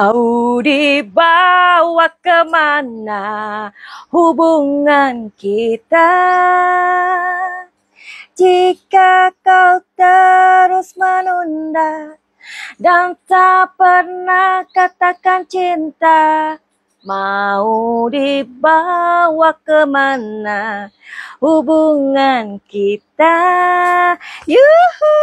Mau dibawa kemana hubungan kita? Jika kau terus menunda dan tak pernah katakan cinta, mau dibawa kemana hubungan kita? Yuhu!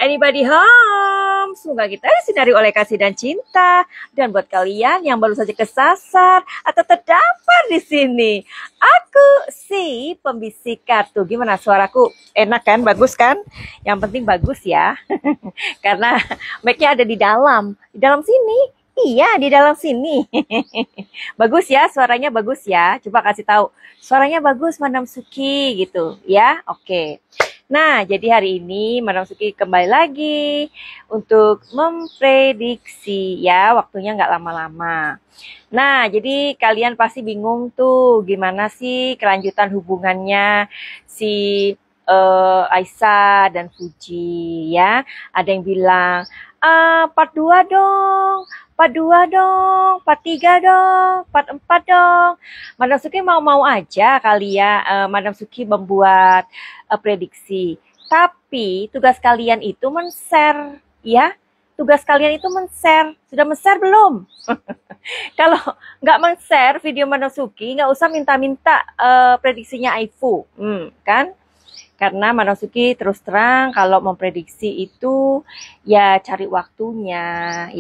Anybody home? Semoga kita disinari oleh kasih dan cinta. Dan buat kalian yang baru saja kesasar atau terdampar di sini, aku si pembisik kartu. Gimana suaraku? Enak kan? Bagus kan? Yang penting bagus ya. Karena mic-nya ada di dalam sini. Iya, di dalam sini. Bagus ya, suaranya bagus ya. Coba kasih tahu. Suaranya bagus, Madam Suki gitu ya. Oke. Nah, jadi hari ini Madam Suki kembali lagi untuk memprediksi ya, waktunya nggak lama-lama. Nah, jadi kalian pasti bingung tuh gimana sih kelanjutan hubungannya si Aisyah dan Fuji ya. Ada yang bilang, part 2 dong, part 2 dong, part 3 dong, part 4 dong. Madam Suki mau-mau aja kali ya, Madam Suki membuat prediksi. Tapi tugas kalian itu men-share ya. Tugas kalian itu men-share. Sudah men-share belum? Kalau nggak men-share video Madam Suki, nggak usah minta-minta prediksinya Aifu. Kan? Karena Madam Suki terus terang kalau memprediksi itu ya cari waktunya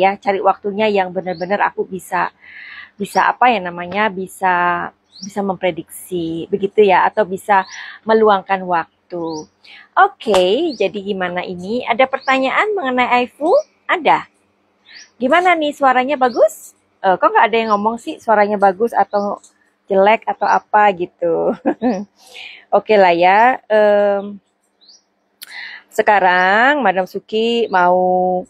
yang benar-benar aku bisa apa ya namanya bisa memprediksi begitu ya, atau bisa meluangkan waktu. Oke, jadi gimana ini? Ada pertanyaan mengenai Aifu? Ada. Gimana nih, suaranya bagus? Kok nggak ada yang ngomong sih suaranya bagus atau jelek atau apa gitu. Oke lah ya. Sekarang Madam Suki mau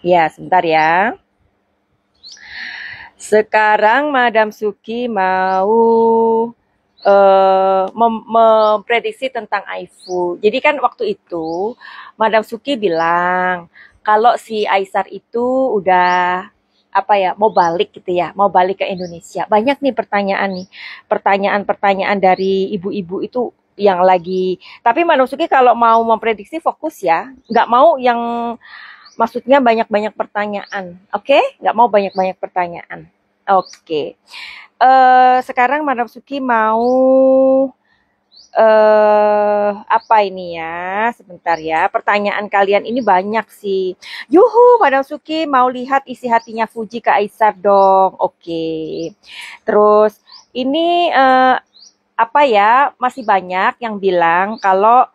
ya sebentar ya. Sekarang Madam Suki mau memprediksi tentang Aifu. Jadi kan waktu itu Madam Suki bilang kalau si Aisar itu udah mau balik gitu ya, mau balik ke Indonesia. Banyak nih pertanyaan dari ibu-ibu itu yang lagi. Tapi Madam Suki kalau mau memprediksi fokus ya, nggak mau yang maksudnya banyak-banyak pertanyaan, oke? Nggak mau banyak-banyak pertanyaan, oke. Sekarang Madam Suki mau apa ini ya? Sebentar ya. Pertanyaan kalian ini banyak sih. Yuhu, Madam Suki mau lihat isi hatinya Fuji ke Aisar dong. Oke. Terus ini masih banyak yang bilang kalau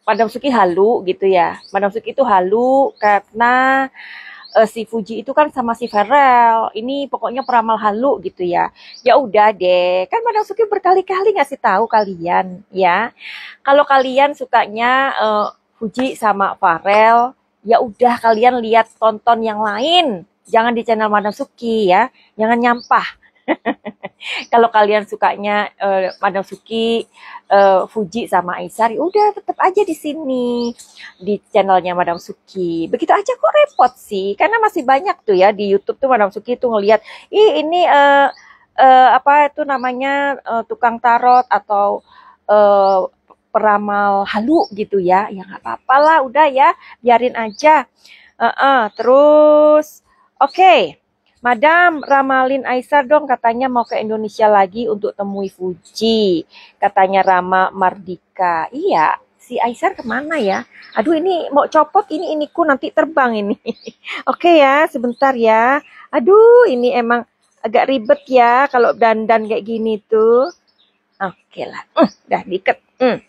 Madam Suki halu gitu ya. Madam Suki itu halu karena si Fuji itu kan sama si Farel. Ini pokoknya peramal halu gitu ya. Ya udah deh, kan Madam Suki berkali-kali ngasih tahu kalian ya. Kalau kalian sukanya Fuji sama Farel, ya udah kalian lihat tonton yang lain. Jangan di channel Madam Suki ya. Jangan nyampah. Kalau kalian sukanya Madam Suki, Fuji sama Aisar, udah tetap aja di sini di channelnya Madam Suki. Begitu aja kok repot sih, karena masih banyak tuh ya di YouTube tuh Madam Suki tuh ngelihat, ini apa itu namanya tukang tarot atau peramal halu gitu ya. Ya nggak apa-apa lah, udah ya, biarin aja. Terus, oke. Madam, ramalin Aisar dong, katanya mau ke Indonesia lagi untuk temui Fuji. Katanya Rama Mardika. Iya, si Aisar kemana ya? Aduh, ini mau copot, iniku nanti terbang ini. Oke ya, sebentar ya. Aduh, ini emang agak ribet ya kalau dandan kayak gini tuh. Oke lah, udah diikat.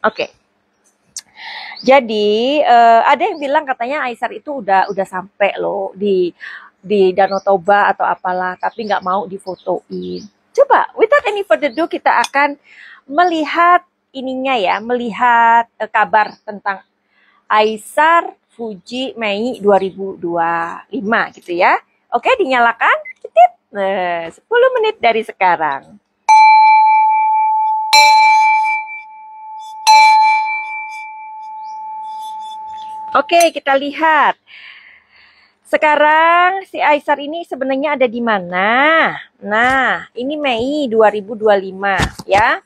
Oke. Jadi, ada yang bilang katanya Aisar itu udah sampai loh di Danau Toba atau apalah, tapi nggak mau difotoin. Coba, without any further ado, kita akan melihat ininya ya, melihat kabar tentang Aisar Fuji Mei 2025 gitu ya. Oke, dinyalakan. Titit. 10 menit dari sekarang. Oke, kita lihat. Sekarang si Aisar ini sebenarnya ada di mana? Nah, ini Mei 2025 ya.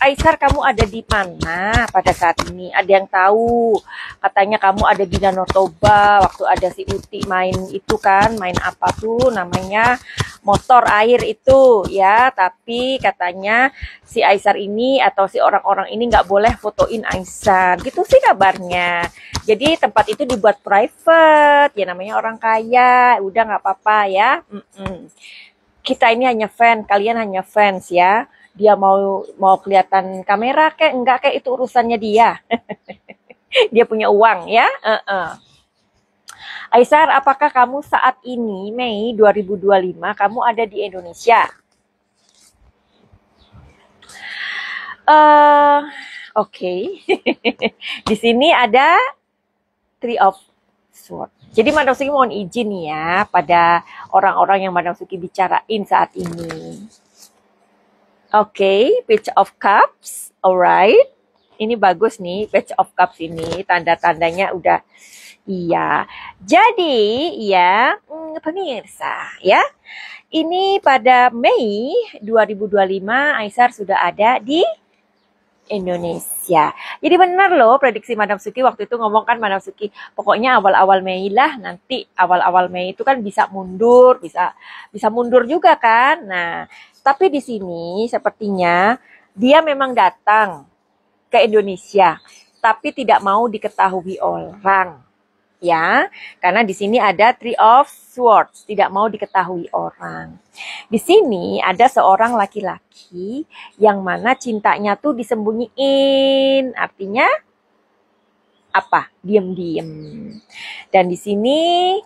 Aisar, kamu ada di mana pada saat ini? Ada yang tahu? Katanya kamu ada di Danau Toba waktu ada si Uti main itu kan, main apa tuh namanya, motor air itu ya. Tapi katanya si Aisar ini atau si orang-orang ini nggak boleh fotoin Aisar, gitu sih kabarnya. Jadi tempat itu dibuat private, ya namanya orang kaya, udah nggak apa-apa ya. Kita ini hanya fans, kalian hanya fans ya. Dia mau kelihatan kamera kayak enggak, kayak itu urusannya dia. Dia punya uang ya. Aisar, apakah kamu saat ini Mei 2025 kamu ada di Indonesia? Oke. Di sini ada Three of Swords. Jadi Madam Suki mohon izin ya pada orang-orang yang Madam Suki bicarain saat ini. Oke, Page of Cups, alright. Ini bagus nih, Page of Cups ini, tanda-tandanya udah, iya. Jadi, ya, pemirsa, ya. Ini pada Mei 2025, Aisar sudah ada di Indonesia. Jadi benar loh prediksi Madam Suki waktu itu ngomong kan Madam Suki, pokoknya awal-awal Mei lah, nanti awal-awal Mei itu kan bisa mundur, bisa mundur juga kan. Nah, tapi di sini sepertinya dia memang datang ke Indonesia, tapi tidak mau diketahui orang, ya. Karena di sini ada Three of Swords, tidak mau diketahui orang. Di sini ada seorang laki-laki yang mana cintanya tuh disembunyiin, artinya apa? Diam-diam. Dan di sini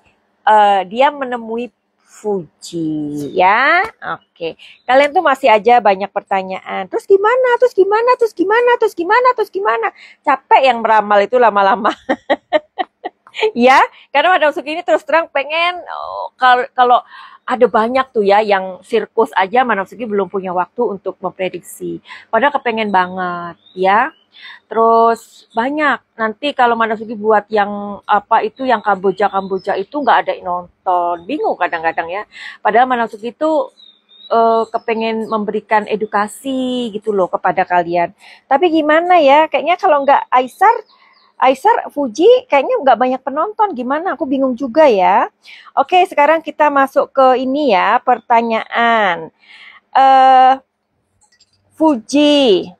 dia menemui Fuji ya. Oke. Kalian tuh masih aja banyak pertanyaan. Terus gimana? Terus gimana? Terus gimana? Terus gimana? Terus gimana? Capek yang meramal itu lama-lama. Ya, karena Madam Suki ini terus terang pengen kalau ada banyak tuh ya yang sirkus aja Madam Suki belum punya waktu untuk memprediksi. Padahal kepengen banget ya. Terus banyak nanti kalau Madam Suki buat yang apa itu yang Kamboja itu nggak ada yang nonton, bingung kadang-kadang ya. Padahal Madam Suki itu kepengen memberikan edukasi gitu loh kepada kalian. Tapi gimana ya? Kayaknya kalau nggak Aisar Fuji kayaknya nggak banyak penonton. Gimana? Aku bingung juga ya. Oke, sekarang kita masuk ke ini ya pertanyaan. Fuji.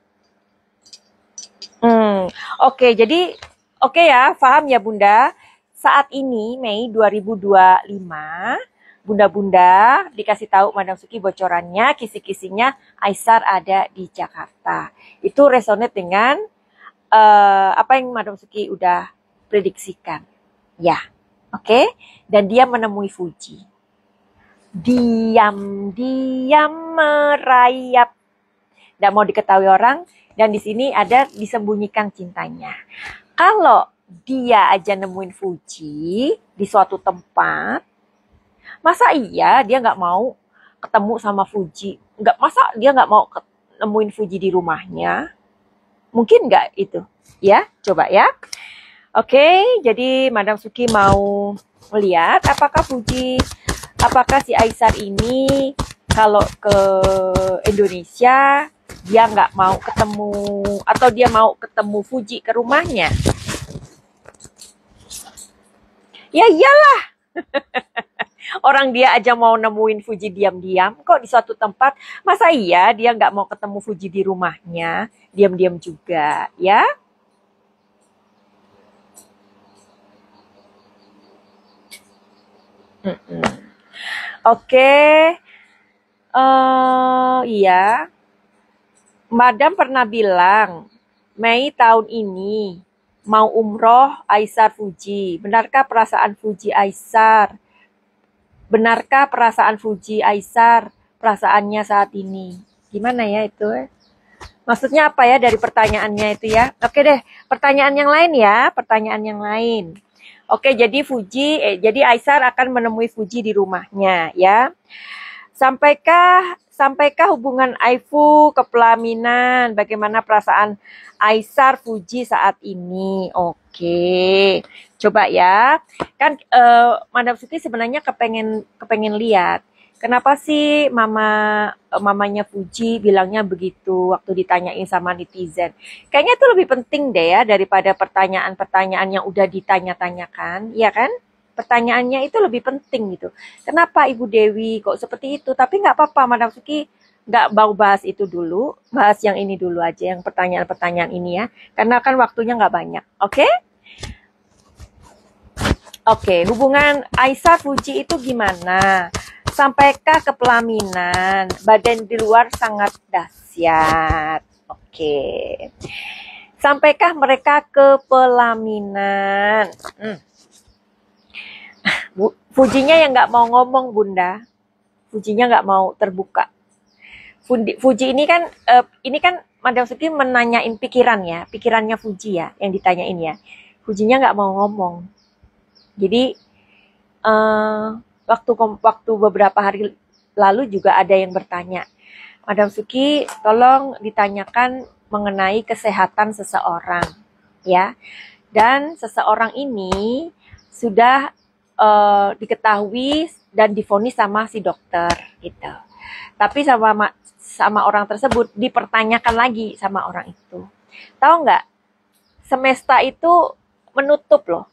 Oke, jadi oke ya, paham ya Bunda. Saat ini Mei 2025, Bunda-bunda dikasih tahu Madam Suki bocorannya, kisi-kisinya Aisar ada di Jakarta. Itu resonate dengan apa yang Madam Suki udah prediksikan. Ya, oke. Dan dia menemui Fuji. Diam-diam merayap. Tidak mau diketahui orang. Dan di sini ada disembunyikan cintanya. Kalau dia aja nemuin Fuji di suatu tempat, masa iya dia nggak mau ketemu sama Fuji? Masa dia nggak mau nemuin Fuji di rumahnya? Mungkin nggak itu? Ya, coba ya. Oke, jadi Madam Suki mau melihat apakah si Aisar ini kalau ke Indonesia dia nggak mau ketemu atau dia mau ketemu Fuji ke rumahnya. Ya iyalah. Orang dia aja mau nemuin Fuji diam-diam kok di suatu tempat. Masa iya dia nggak mau ketemu Fuji di rumahnya? Diam-diam juga ya. Oke. Iya. Madam pernah bilang, Mei tahun ini mau umroh Aisar Fuji. Benarkah perasaan Fuji Aisar? Benarkah perasaan Fuji Aisar perasaannya saat ini? Gimana ya itu? Maksudnya apa ya dari pertanyaannya itu ya? Oke deh, pertanyaan yang lain ya, pertanyaan yang lain. Oke, jadi jadi Aisar akan menemui Fuji di rumahnya ya. Sampaikah hubungan Aifu ke pelaminan? Bagaimana perasaan Aisar Fuji saat ini? Oke, coba ya. Kan Madam Suki sebenarnya kepengen lihat. Kenapa sih mamanya Fuji bilangnya begitu waktu ditanyain sama netizen? Kayaknya itu lebih penting deh ya daripada pertanyaan-pertanyaan yang udah ditanya-tanyakan, ya kan? Pertanyaannya itu lebih penting gitu. Kenapa Ibu Dewi kok seperti itu? Tapi nggak apa-apa, Madam Suki nggak mau bahas itu dulu, bahas yang ini dulu aja, yang pertanyaan-pertanyaan ini ya. Karena kan waktunya nggak banyak, oke? Oke, hubungan Aisyah Fuji itu gimana? Sampaikah ke pelaminan? Badan di luar sangat dahsyat. Oke. Sampaikah mereka ke pelaminan? Fujinya yang nggak mau ngomong, Bunda. Fujinya nggak mau terbuka. Fuji ini kan Madam Suki menanyain pikirannya Fuji ya, yang ditanyain ya. Fujinya nggak mau ngomong. Jadi waktu beberapa hari lalu juga ada yang bertanya, Madam Suki, tolong ditanyakan mengenai kesehatan seseorang, ya. Dan seseorang ini sudah diketahui dan divonis sama si dokter gitu. Tapi sama orang tersebut dipertanyakan lagi sama orang itu. Tahu nggak? Semesta itu menutup loh.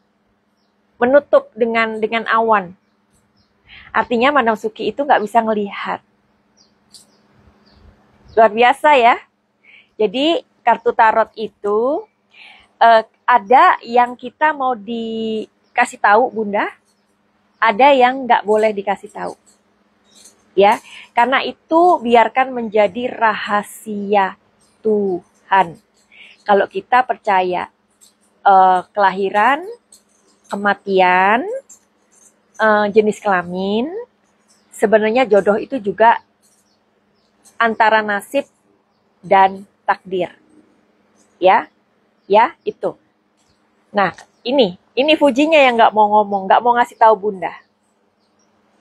Menutup dengan awan. Artinya Madam Suki itu nggak bisa ngelihat. Luar biasa ya. Jadi kartu tarot itu ada yang kita mau dikasih tahu, Bunda. Ada yang nggak boleh dikasih tahu, ya, karena itu biarkan menjadi rahasia Tuhan. Kalau kita percaya kelahiran, kematian, jenis kelamin, sebenarnya jodoh itu juga antara nasib dan takdir, ya itu. Nah, ini Fujinya yang nggak mau ngomong, nggak mau ngasih tahu Bunda.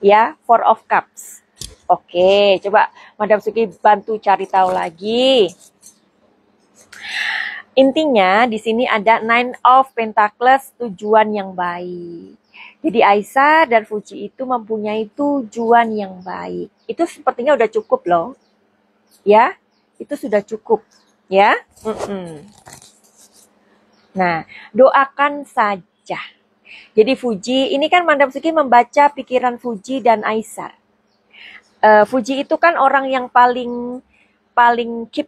Ya, Four of Cups. Oke, coba Madam Suki bantu cari tahu lagi. Intinya di sini ada Nine of Pentacles, tujuan yang baik. Jadi Aisyah dan Fuji itu mempunyai tujuan yang baik. Itu sepertinya udah cukup loh. Ya, itu sudah cukup. Ya. Nah, doakan saja. Jadi Fuji, ini kan Madam Suki membaca pikiran Fuji dan Aisar. Fuji itu kan orang yang paling keep.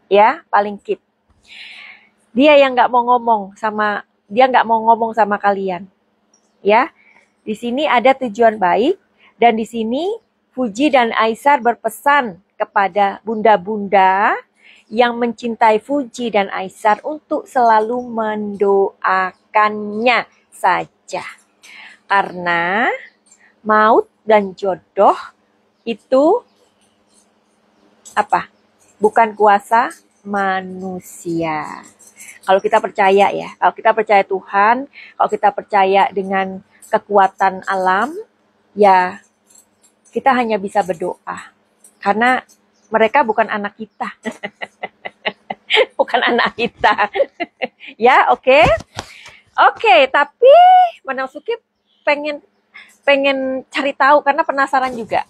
Ya, paling keep. Dia yang nggak mau ngomong sama kalian. Ya, di sini ada tujuan baik dan di sini Fuji dan Aisar berpesan kepada bunda-bunda yang mencintai Fuji dan Aisar untuk selalu mendoakannya saja. Karena maut dan jodoh itu apa? Bukan kuasa manusia. Kalau kita percaya ya, kalau kita percaya Tuhan, kalau kita percaya dengan kekuatan alam, ya kita hanya bisa berdoa. Karena mereka bukan anak kita. Bukan anak kita. Ya, oke. Oke, tapi Madam Suki pengen cari tahu karena penasaran juga.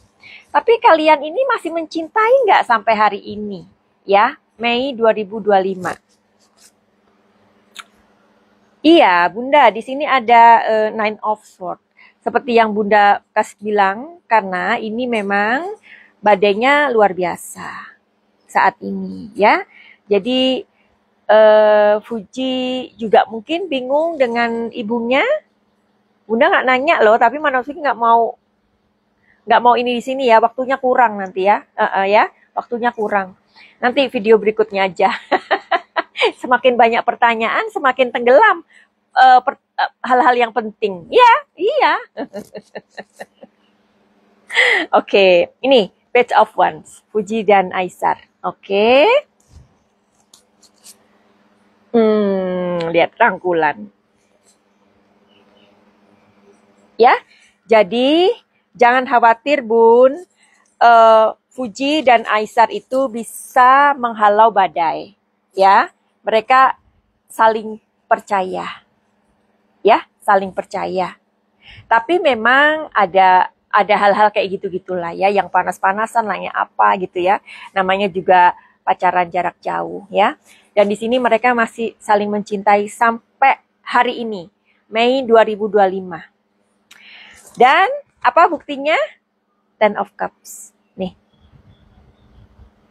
Tapi kalian ini masih mencintai nggak sampai hari ini? Ya, Mei 2025. Iya, Bunda, di sini ada Nine of Swords. Seperti yang Bunda kasih bilang, karena ini memang badainya luar biasa saat ini, ya. Jadi Fuji juga mungkin bingung dengan ibunya. Bunda nggak nanya loh, tapi Madam Suki nggak mau ini di sini ya. Waktunya kurang nanti ya, ya. Waktunya kurang. Nanti video berikutnya aja. Semakin banyak pertanyaan, semakin tenggelam hal-hal yang penting. Ya, iya. Oke, ini Page of Wands, Fuji dan Aisar. Oke. Lihat rangkulan. Ya, jadi jangan khawatir Bun, Fuji dan Aisar itu bisa menghalau badai. Ya, mereka saling percaya. Ya, saling percaya. Tapi memang ada hal-hal kayak gitu-gitulah ya, yang panas-panasan lah ya apa gitu ya. Namanya juga pacaran jarak jauh ya. Dan di sini mereka masih saling mencintai sampai hari ini, Mei 2025. Dan apa buktinya? Ten of Cups. Nih.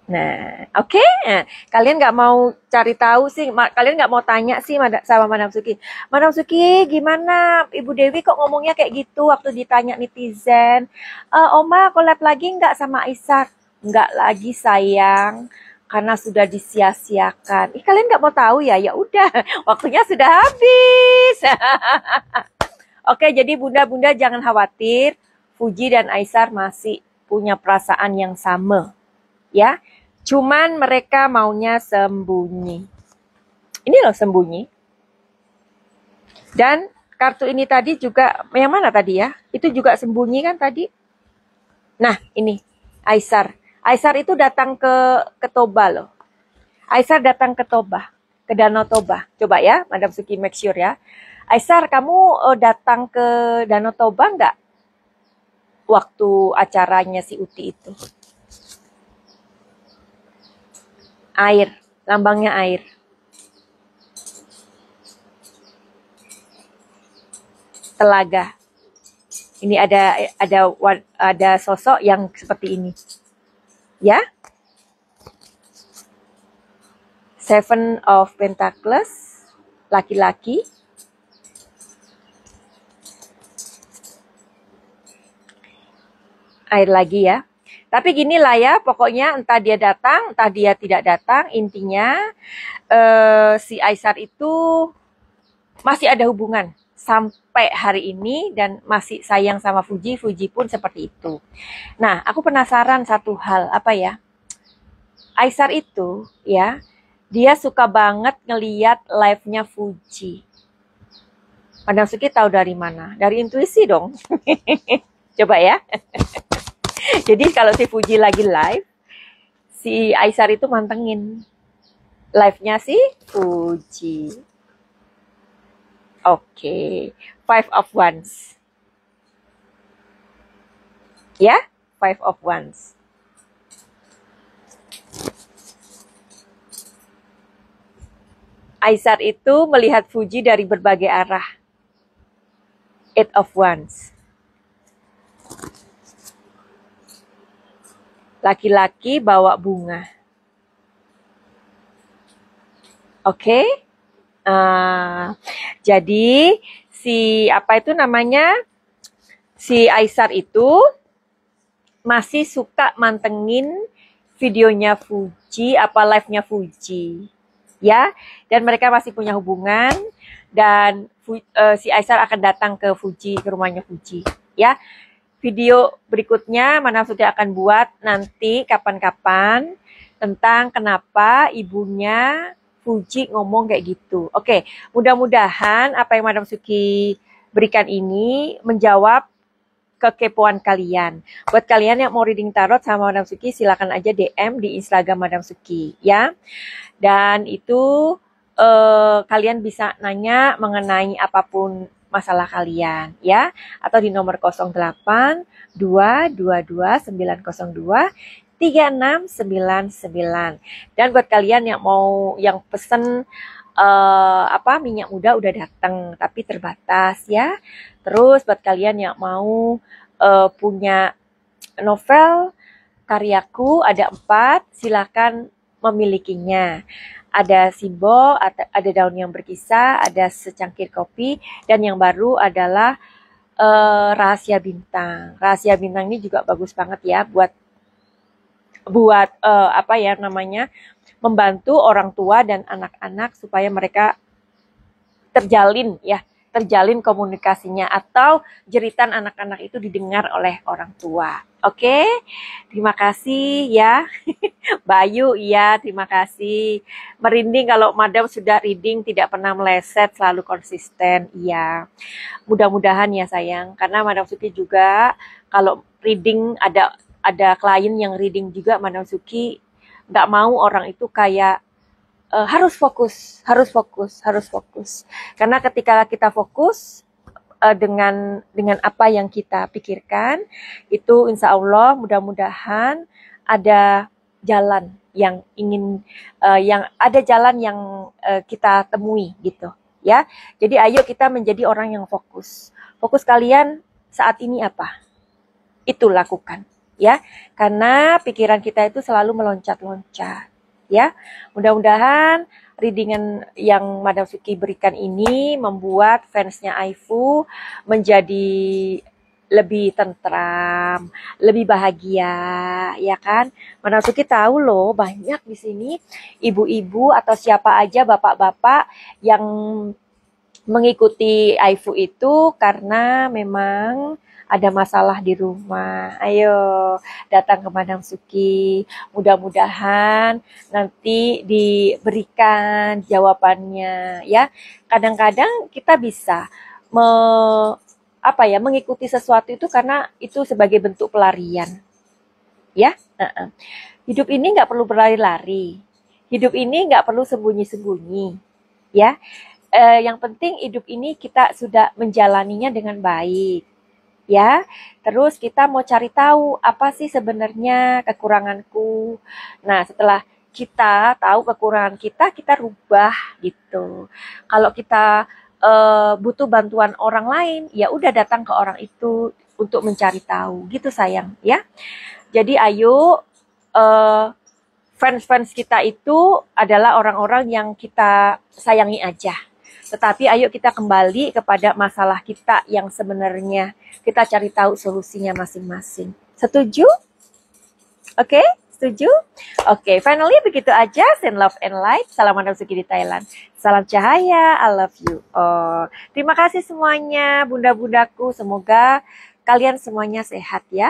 Nah, oke. Nah, kalian nggak mau cari tahu sih, kalian nggak mau tanya sih sama Madam Suki. Madam Suki, gimana Ibu Dewi kok ngomongnya kayak gitu waktu ditanya netizen? Oma collab lagi nggak sama Aisyah? Nggak lagi sayang, karena sudah disia-siakan. Kalian nggak mau tahu ya? Ya udah, waktunya sudah habis. Oke, jadi bunda-bunda jangan khawatir. Fuji dan Aisar masih punya perasaan yang sama. Ya, cuman mereka maunya sembunyi. Ini loh sembunyi. Dan kartu ini tadi juga, yang mana tadi ya? Itu juga sembunyi kan tadi? Nah, ini Aisar. Aisar itu datang ke Toba loh. Aisar datang ke Toba, ke Danau Toba. Coba ya, Madam Suki make sure ya. Aisar, kamu datang ke Danau Toba nggak? Waktu acaranya si Uti itu. Air, lambangnya air. Telaga. Ini ada sosok yang seperti ini. Ya. Seven of Pentacles, laki-laki. Air lagi ya. Tapi gini lah ya, pokoknya entah dia datang, entah dia tidak datang, intinya si Aisar itu masih ada hubungan sampai hari ini dan masih sayang sama Fuji, Fuji pun seperti itu. Nah, aku penasaran satu hal, apa ya? Aisar itu ya, dia suka banget ngeliat live-nya Fuji. Madam Suki tahu dari mana? Dari intuisi dong. Coba ya. Jadi kalau si Fuji lagi live, si Aisar itu mantengin live-nya si Fuji. Oke, Five of Wands. Ya, Five of Wands. Aisar itu melihat Fuji dari berbagai arah. Eight of Wands. Laki-laki bawa bunga. Oke? Jadi si apa itu namanya? Si Aisar itu masih suka mantengin videonya Fuji, apa live-nya Fuji. Ya, dan mereka masih punya hubungan dan si Aisar akan datang ke Fuji, ke rumahnya Fuji. Ya. Video berikutnya Madam Suki akan buat nanti kapan-kapan tentang kenapa ibunya Fuji ngomong kayak gitu. Oke, mudah-mudahan apa yang Madam Suki berikan ini menjawab kekepoan kalian. Buat kalian yang mau reading tarot sama Madam Suki, silakan aja DM di Instagram Madam Suki ya. Dan itu kalian bisa nanya mengenai apapun masalah kalian ya, atau di nomor 08 222 902 3699. Dan buat kalian yang mau pesen minyak muda udah datang tapi terbatas ya. Terus buat kalian yang mau punya novel karyaku ada 4, silakan memilikinya. Ada simbol, ada daun yang berkisah, ada secangkir kopi, dan yang baru adalah rahasia bintang. Rahasia bintang ini juga bagus banget ya buat membantu orang tua dan anak-anak supaya mereka terjalin komunikasinya atau jeritan anak-anak itu didengar oleh orang tua. Oke, terima kasih ya. Bayu, iya terima kasih. Merinding kalau Madam sudah reading tidak pernah meleset, selalu konsisten. Iya. Mudah-mudahan ya sayang, karena Madam Suki juga kalau reading ada klien yang reading juga Madam Suki nggak mau orang itu kayak harus fokus, harus fokus, harus fokus. Karena ketika kita fokus dengan apa yang kita pikirkan, itu insya Allah mudah-mudahan ada jalan yang ingin yang ada jalan yang kita temui gitu ya. Jadi ayo kita menjadi orang yang fokus. Fokus kalian saat ini apa? Itu lakukan ya. Karena pikiran kita itu selalu meloncat-loncat ya. Mudah-mudahan readingan yang Madam Suki berikan ini membuat fansnya Aifu menjadi lebih tentram, lebih bahagia, ya kan? Madam Suki tahu loh banyak di sini ibu-ibu atau siapa aja bapak-bapak yang mengikuti Aifu itu karena memang ada masalah di rumah. Ayo datang ke Madam Suki. Mudah-mudahan nanti diberikan jawabannya ya. Kadang-kadang kita bisa mengikuti sesuatu itu karena itu sebagai bentuk pelarian. Ya. Hidup ini nggak perlu berlari-lari. Hidup ini nggak perlu sembunyi-sembunyi. Ya. Yang penting hidup ini kita sudah menjalaninya dengan baik. Ya, terus kita mau cari tahu apa sih sebenarnya kekuranganku. Nah, setelah kita tahu kekurangan kita, kita rubah gitu. Kalau kita butuh bantuan orang lain, ya udah datang ke orang itu untuk mencari tahu, gitu sayang, ya. Jadi ayo fans-fans kita itu adalah orang-orang yang kita sayangi aja. Tetapi ayo kita kembali kepada masalah kita yang sebenarnya kita cari tahu solusinya masing-masing. Setuju? Oke? Setuju? Oke, finally begitu aja. Send love and light. Salam Madam Suki di Thailand. Salam cahaya. I love you. Terima kasih semuanya, bunda-bundaku. Semoga kalian semuanya sehat ya.